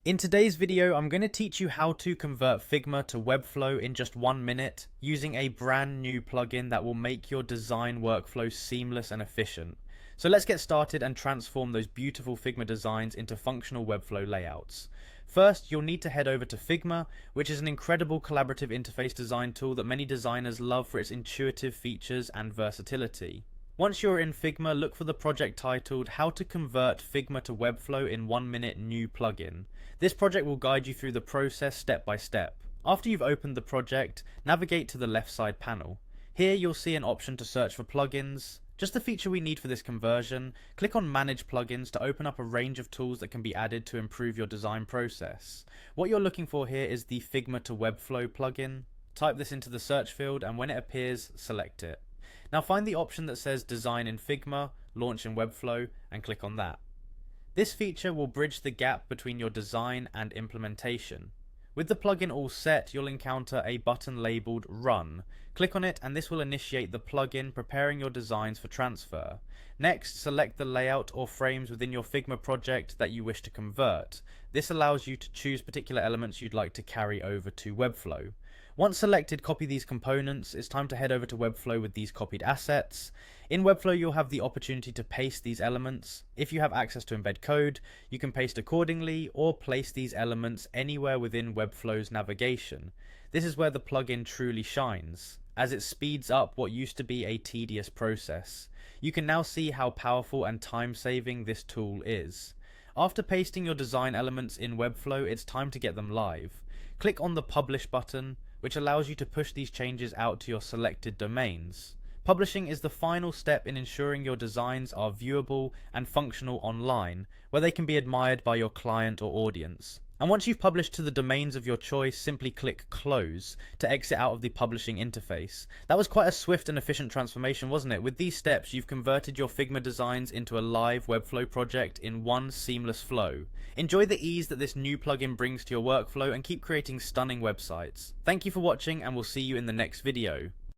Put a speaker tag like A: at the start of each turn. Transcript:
A: In today's video, I'm going to teach you how to convert Figma to Webflow in just 1 minute using a brand new plugin that will make your design workflow seamless and efficient. So let's get started and transform those beautiful Figma designs into functional Webflow layouts. First, you'll need to head over to Figma, which is an incredible collaborative interface design tool that many designers love for its intuitive features and versatility. Once you're in Figma, look for the project titled How to Convert Figma to Webflow in 1 minute New Plugin. This project will guide you through the process step by step. After you've opened the project, navigate to the left side panel. Here you'll see an option to search for plugins. Just the feature we need for this conversion, click on Manage Plugins to open up a range of tools that can be added to improve your design process. What you're looking for here is the Figma to Webflow plugin. Type this into the search field and when it appears, select it. Now find the option that says Design in Figma, Launch in Webflow and click on that. This feature will bridge the gap between your design and implementation. With the plugin all set, you'll encounter a button labeled Run. Click on it and this will initiate the plugin, preparing your designs for transfer. Next, select the layout or frames within your Figma project that you wish to convert. This allows you to choose particular elements you'd like to carry over to Webflow. Once selected, copy these components. It's time to head over to Webflow with these copied assets. In Webflow, you'll have the opportunity to paste these elements. If you have access to embed code, you can paste accordingly or place these elements anywhere within Webflow's navigation. This is where the plugin truly shines, as it speeds up what used to be a tedious process. You can now see how powerful and time-saving this tool is. After pasting your design elements in Webflow, it's time to get them live. Click on the Publish button, which allows you to push these changes out to your selected domains. Publishing is the final step in ensuring your designs are viewable and functional online, where they can be admired by your client or audience. And once you've published to the domains of your choice, simply click Close to exit out of the publishing interface. That was quite a swift and efficient transformation, wasn't it? With these steps, you've converted your Figma designs into a live Webflow project in one seamless flow. Enjoy the ease that this new plugin brings to your workflow and keep creating stunning websites. Thank you for watching and we'll see you in the next video.